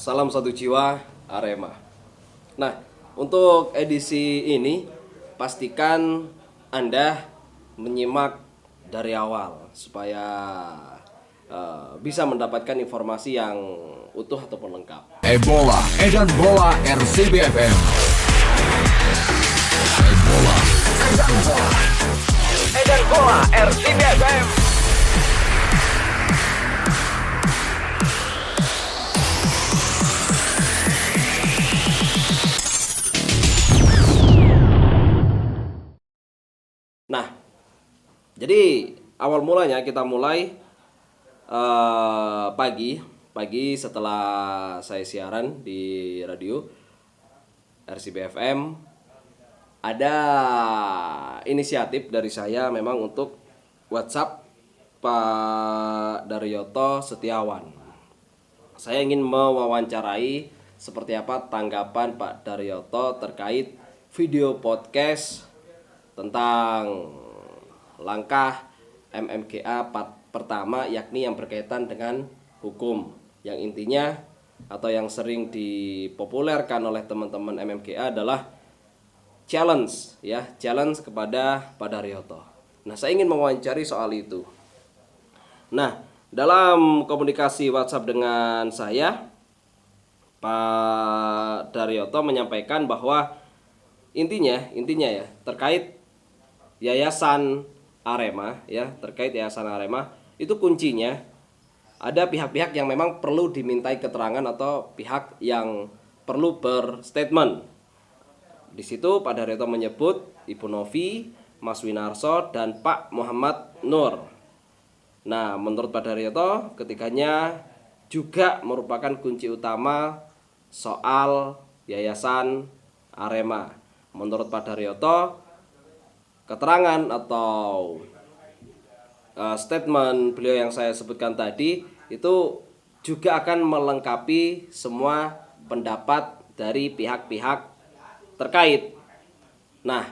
Salam satu jiwa Arema. Nah, untuk edisi ini pastikan Anda menyimak dari awal supaya bisa mendapatkan informasi yang utuh ataupun lengkap. Ebola, Edan Bola RCBFM. Ebola, Edan Bola. Edan Bola RCBFM. Nah, jadi awal mulanya kita mulai pagi setelah saya siaran di radio RCBFM. Ada inisiatif dari saya memang untuk WhatsApp Pak Daryoto Setiawan. Saya ingin mewawancarai seperti apa tanggapan Pak Daryoto terkait video podcast tentang langkah MMGA pertama, yakni yang berkaitan dengan hukum, yang intinya atau yang sering dipopulerkan oleh teman-teman MMGA adalah challenge kepada Pak Daryoto. Nah, saya ingin mewawancari soal itu. Nah, dalam komunikasi WhatsApp dengan saya, Pak Daryoto menyampaikan bahwa intinya ya terkait Yayasan Arema itu kuncinya ada pihak-pihak yang memang perlu dimintai keterangan atau pihak yang perlu berstatement. Di situ Pak Daryoto menyebut Ibu Novi, Mas Winarso, dan Pak Muhammad Nur. Nah, menurut Pak Daryoto ketiganya juga merupakan kunci utama soal Yayasan Arema. Menurut Pak Daryoto, keterangan atau statement beliau yang saya sebutkan tadi itu juga akan melengkapi semua pendapat dari pihak-pihak terkait. Nah,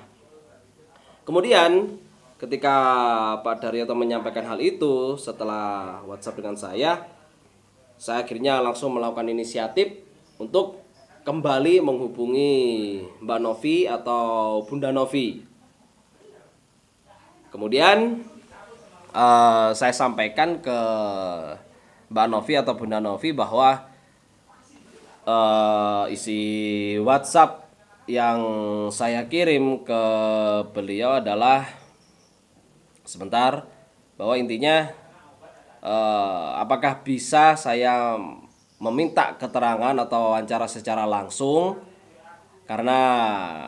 kemudian ketika Pak Daryoto menyampaikan hal itu setelah WhatsApp dengan saya akhirnya langsung melakukan inisiatif untuk kembali menghubungi Mbak Novi atau Bunda Novi. Kemudian saya sampaikan ke Mbak Novi atau Bunda Novi bahwa isi WhatsApp yang saya kirim ke beliau adalah bahwa intinya apakah bisa saya meminta keterangan atau wawancara secara langsung, karena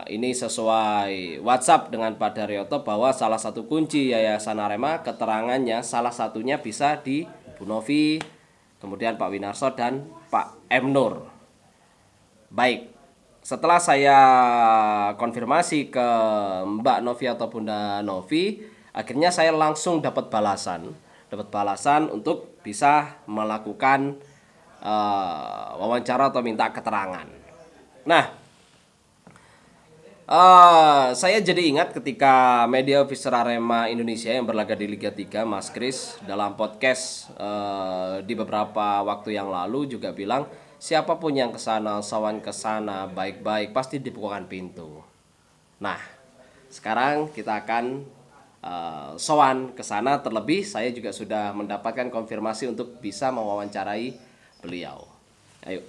ini sesuai WhatsApp dengan Pak Daryoto bahwa salah satu kunci Yayasan Arema keterangannya salah satunya bisa di Bu Novi, kemudian Pak Winarso dan Pak M. Nur. Baik, setelah saya konfirmasi ke Mbak Novi atau Bunda Novi, akhirnya saya langsung dapat balasan untuk bisa melakukan wawancara atau minta keterangan. Nah, saya jadi ingat ketika media official Arema Indonesia yang berlaga di Liga 3, Mas Kris, dalam podcast di beberapa waktu yang lalu juga bilang, siapapun yang kesana, sawan kesana, baik-baik, pasti dibukakan pintu. Nah, sekarang kita akan sowan kesana, terlebih saya juga sudah mendapatkan konfirmasi untuk bisa mewawancarai beliau. Ayo.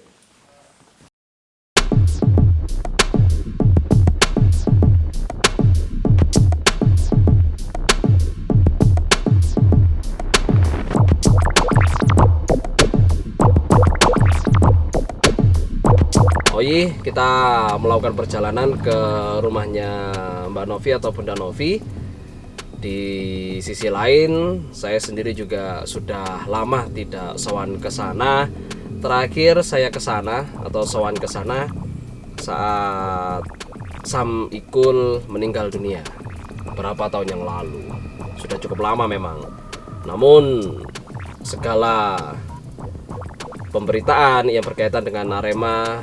Kita melakukan perjalanan ke rumahnya Mbak Novi atau Bunda Novi. Di sisi lain, saya sendiri juga sudah lama tidak sowan ke sana. Terakhir saya ke sana atau sowan ke sana saat Sam Ikul meninggal dunia beberapa tahun yang lalu. Sudah cukup lama memang. Namun segala pemberitaan yang berkaitan dengan Arema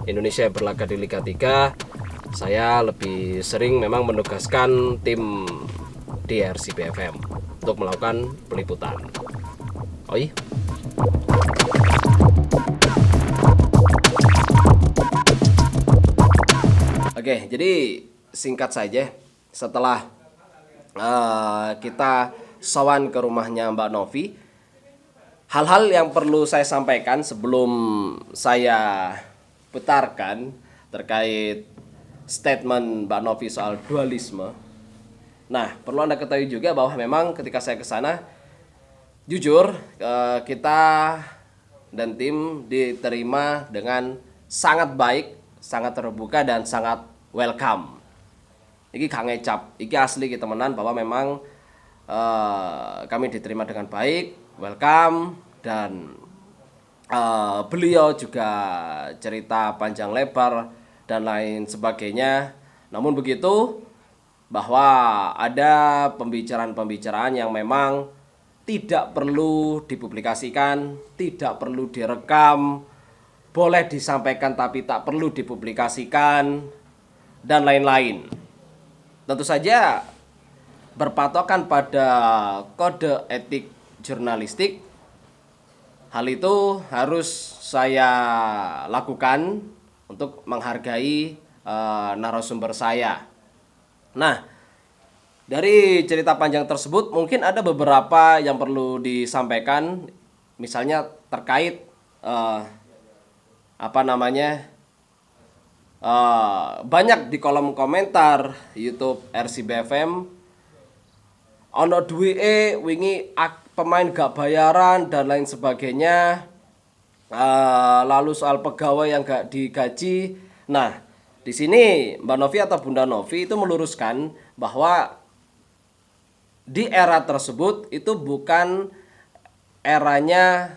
Indonesia yang berlaga di Liga 3, saya lebih sering memang menugaskan tim di RCBFM untuk melakukan peliputan. Oke, jadi singkat saja, setelah kita sowan ke rumahnya Mbak Novi, hal-hal yang perlu saya sampaikan sebelum saya putarkan terkait statement Mbak Novi soal dualisme. Nah, perlu Anda ketahui juga bahwa memang ketika saya ke sana, jujur kita dan tim diterima dengan sangat baik, sangat terbuka dan sangat welcome. Iki gak ngecap, iki asli kita temenan bahwa memang kami diterima dengan baik, welcome, dan beliau juga cerita panjang lebar dan lain sebagainya. Namun begitu, bahwa ada pembicaraan-pembicaraan yang memang tidak perlu dipublikasikan, tidak perlu direkam, boleh disampaikan tapi tak perlu dipublikasikan, dan lain-lain. Tentu saja berpatokan pada kode etik jurnalistik. Hal itu harus saya lakukan untuk menghargai narasumber saya. Nah, dari cerita panjang tersebut mungkin ada beberapa yang perlu disampaikan, misalnya terkait banyak di kolom komentar YouTube RCBFM ono duwike wingi pemain gak bayaran dan lain sebagainya, lalu soal pegawai yang gak digaji. Nah, di sini Mbak Novi atau Bunda Novi itu meluruskan bahwa di era tersebut itu bukan eranya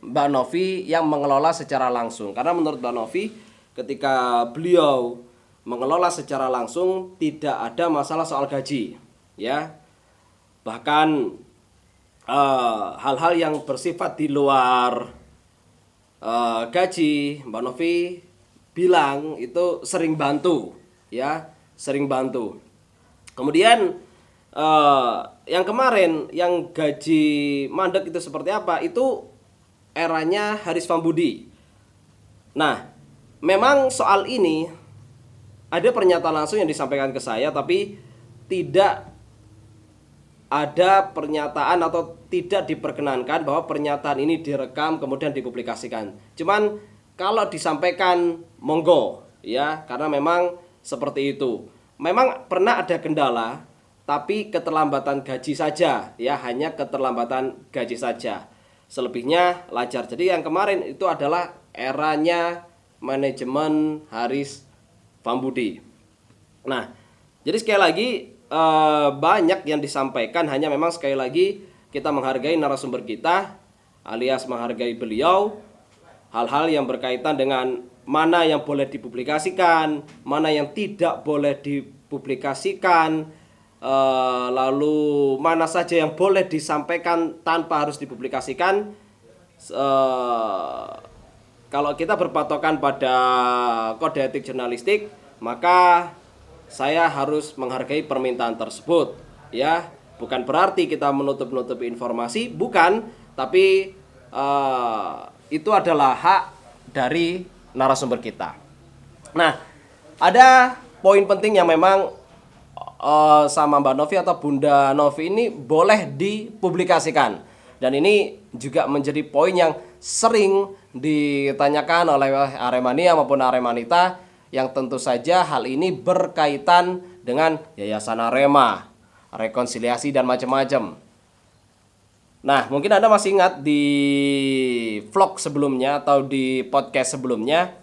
Mbak Novi yang mengelola secara langsung. Karena menurut Mbak Novi, ketika beliau mengelola secara langsung tidak ada masalah soal gaji, ya. Bahkan hal-hal yang bersifat di luar gaji, Mbak Novi bilang itu sering bantu, ya, sering bantu. Kemudian yang kemarin yang gaji mandek itu seperti apa? Itu eranya Haris Pambudi. Nah, memang soal ini ada pernyataan langsung yang disampaikan ke saya, tapi tidak ada pernyataan atau tidak diperkenankan bahwa pernyataan ini direkam kemudian dipublikasikan. Cuman kalau disampaikan monggo, ya, karena memang seperti itu. Memang pernah ada kendala, tapi keterlambatan gaji saja, ya, hanya keterlambatan gaji saja. Selebihnya lancar. Jadi yang kemarin itu adalah eranya manajemen Haris Pambudi. Nah, jadi sekali lagi banyak yang disampaikan, hanya memang sekali lagi kita menghargai narasumber kita, alias menghargai beliau. Hal-hal yang berkaitan dengan mana yang boleh dipublikasikan, mana yang tidak boleh dipublikasikan, lalu mana saja yang boleh disampaikan tanpa harus dipublikasikan. Kalau kita berpatokan pada kode etik jurnalistik, maka saya harus menghargai permintaan tersebut, ya. Bukan berarti kita menutup-nutupi informasi, bukan, tapi itu adalah hak dari narasumber kita. Nah, ada poin penting yang memang sama Mbak Novi atau Bunda Novi ini boleh dipublikasikan. Dan ini juga menjadi poin yang sering ditanyakan oleh Aremania maupun Aremanita, yang tentu saja hal ini berkaitan dengan Yayasan Arema, rekonsiliasi dan macam-macam. Nah, mungkin Anda masih ingat di vlog sebelumnya atau di podcast sebelumnya,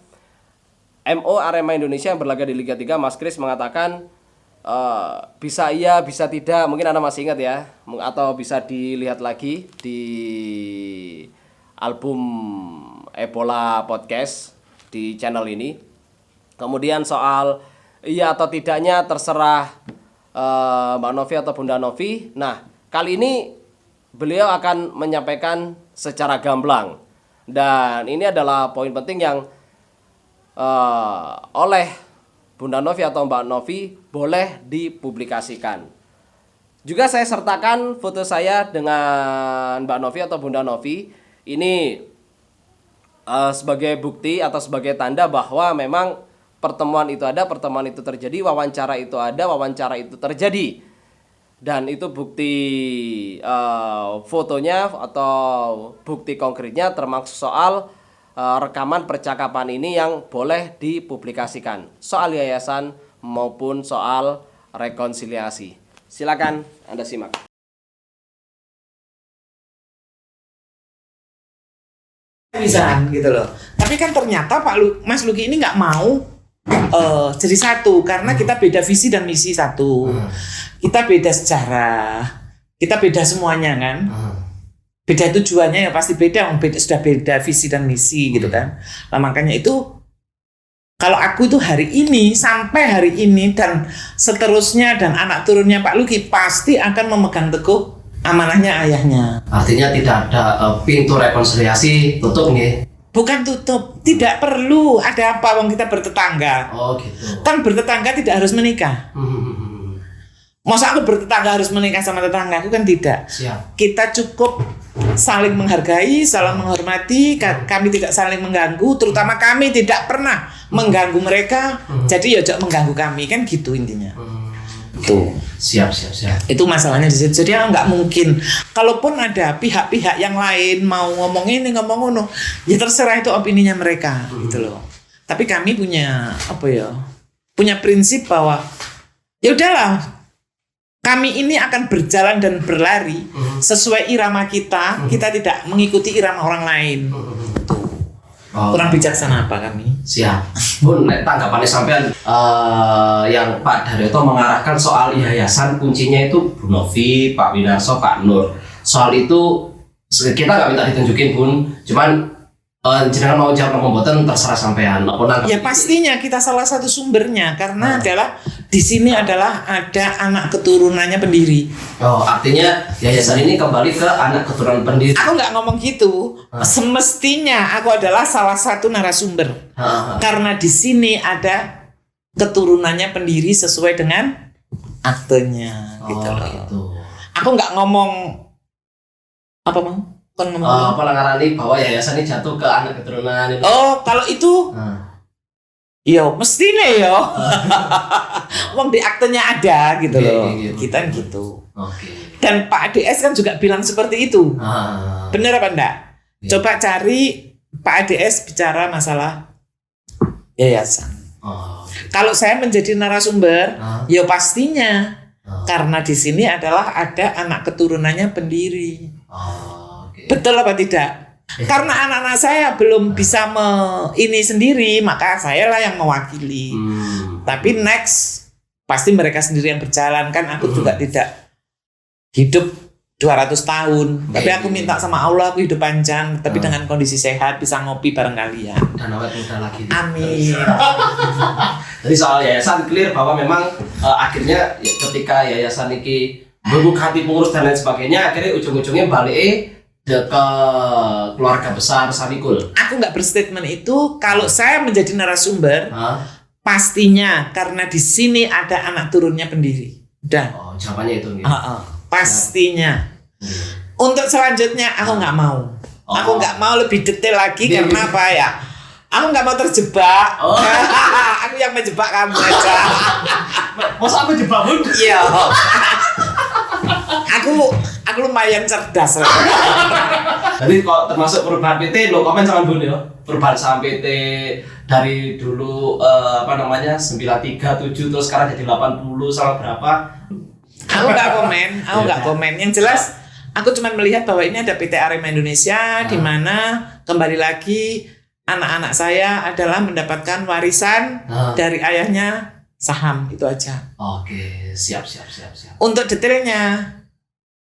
MO Arema Indonesia yang berlaga di Liga 3, Mas Kris mengatakan bisa iya, bisa tidak. Mungkin Anda masih ingat, ya, atau bisa dilihat lagi di album Ebola Podcast di channel ini. Kemudian soal iya atau tidaknya terserah Mbak Novi atau Bunda Novi. Nah, kali ini beliau akan menyampaikan secara gamblang, dan ini adalah poin penting yang oleh Bunda Novi atau Mbak Novi boleh dipublikasikan. Juga saya sertakan foto saya dengan Mbak Novi atau Bunda Novi ini sebagai bukti atau sebagai tanda bahwa memang pertemuan itu ada, pertemuan itu terjadi, wawancara itu ada, wawancara itu terjadi. Dan itu bukti fotonya atau bukti konkretnya termasuk soal rekaman percakapan ini yang boleh dipublikasikan. Soal yayasan maupun soal rekonsiliasi. Silakan Anda simak. Misalkan gitu loh. Tapi kan ternyata Mas Luki ini nggak mau jadi satu karena kita beda visi dan misi satu. Kita beda sejarah, kita beda semuanya kan. Beda tujuannya ya pasti beda, sudah beda visi dan misi gitu kan. Nah makanya itu kalau aku itu hari ini sampai hari ini dan seterusnya dan anak turunnya Pak Luki pasti akan memegang teguh amanahnya ayahnya. Artinya tidak ada pintu rekonsiliasi tutup nih. Bukan tutup, tidak perlu. Ada apa wong kita bertetangga. Oh gitu. Kan bertetangga tidak harus menikah. Masa aku bertetangga harus menikah sama tetanggaku kan tidak. Siap. Kita cukup saling menghargai, saling menghormati, kami tidak saling mengganggu, terutama kami tidak pernah mengganggu mereka. Jadi ya jangan mengganggu kami kan gitu intinya. Tuh. Siap. Itu masalahnya di situ. Jadi nggak mungkin. Kalaupun ada pihak-pihak yang lain mau ngomong ini ngomong ono, ya terserah itu opininya mereka gitu loh. Tapi kami punya punya prinsip bahwa ya udahlah. Kami ini akan berjalan dan berlari sesuai irama kita. Kita tidak mengikuti irama orang lain. Tuh. Kurang bijaksana apa kami? Siap. Bun, tanggapannya sampean yang Pak Daryoto mengarahkan soal yayasan kuncinya itu Bu Novi, Pak Winarso, Pak Nur. Soal itu kita nggak minta ditunjukin Bun, cuman jenengan mau jawab apa mboten terserah sampean. Ya pastinya kita salah satu sumbernya karena adalah di sini adalah ada anak keturunannya pendiri. Oh, artinya yayasan ini kembali ke anak keturunan pendiri. Aku nggak ngomong gitu. Semestinya aku adalah salah satu narasumber. Karena di sini ada keturunannya pendiri sesuai dengan aktenya gitu loh. Gitu. Aku nggak ngomong apa mau? Kan ngomong apa ngarani bahwa yayasan ini jatuh ke anak keturunan itu. Oh, kalau itu yo mestinya yo. Wong di aktenya ada gitu loh. Gitu. Kita gitu. Oke. Dan Pak ADS kan juga bilang seperti itu. Bener apa enggak? Coba cari Pak ADS bicara masalah yayasan. Kalau saya menjadi narasumber, ya pastinya karena di sini adalah ada anak keturunannya pendiri. Betul apa tidak? Karena anak-anak saya belum bisa ini sendiri, maka saya lah yang mewakili. Tapi next pasti mereka sendiri yang berjalan kan. Aku juga tidak hidup 200 tahun. Tapi aku minta sama Allah aku hidup panjang, tapi dengan kondisi sehat bisa ngopi bareng kalian. Dan awet muda lagi. Amin. Jadi soal yayasan clear bahwa memang akhirnya ketika yayasan ini membuka hati pengurus dan lain sebagainya, akhirnya ujung-ujungnya balik ke keluarga besar Sanikul. Aku nggak berstatement itu. Kalau saya menjadi narasumber, pastinya karena di sini ada anak turunnya pendiri. Udah. Oh, jawabannya itu. Pastinya. Untuk selanjutnya aku nggak mau. Aku nggak mau lebih detail lagi karena apa ya? Aku nggak mau terjebak. Aku yang menjebak kamu aja. Masa aku jebak Bun? Iya. Aku lumayan cerdas. Jadi kalau termasuk perubahan PT, no comment sama Bun ya. Perubahan saham PT dari dulu 93, 7 terus sekarang jadi 80 sama berapa? Aku nggak komen. Yang jelas aku cuma melihat bahwa ini ada PT Arema Indonesia di mana kembali lagi anak-anak saya adalah mendapatkan warisan dari ayahnya saham, itu aja. Oke, siap. Untuk detailnya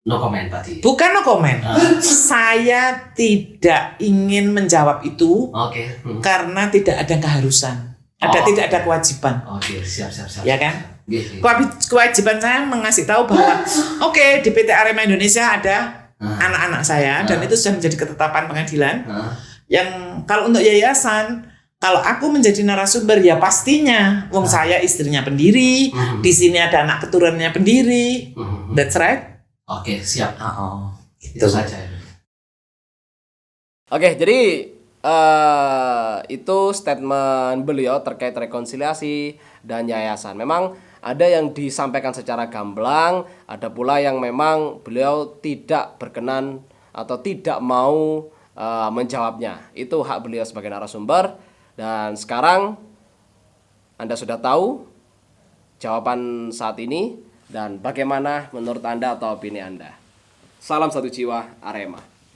no comment tadi. Bukan no comment. Saya tidak ingin menjawab itu. Karena tidak ada keharusan. Tidak ada kewajiban. Oke, siap. Ya kan? Kewajiban saya mengasih tahu bahwa di PT Arema Indonesia ada anak-anak saya dan itu sudah menjadi ketetapan pengadilan. Yang kalau untuk yayasan, kalau aku menjadi narasumber ya pastinya wong saya istrinya pendiri, di sini ada anak keturunannya pendiri. That's right. Oke, siap. Itu saja. Oke, jadi itu statement beliau terkait rekonsiliasi dan yayasan. Memang ada yang disampaikan secara gamblang, ada pula yang memang beliau tidak berkenan atau tidak mau menjawabnya. Itu hak beliau sebagai narasumber. Dan sekarang Anda sudah tahu jawaban saat ini dan bagaimana menurut Anda atau opini Anda. Salam satu jiwa Arema.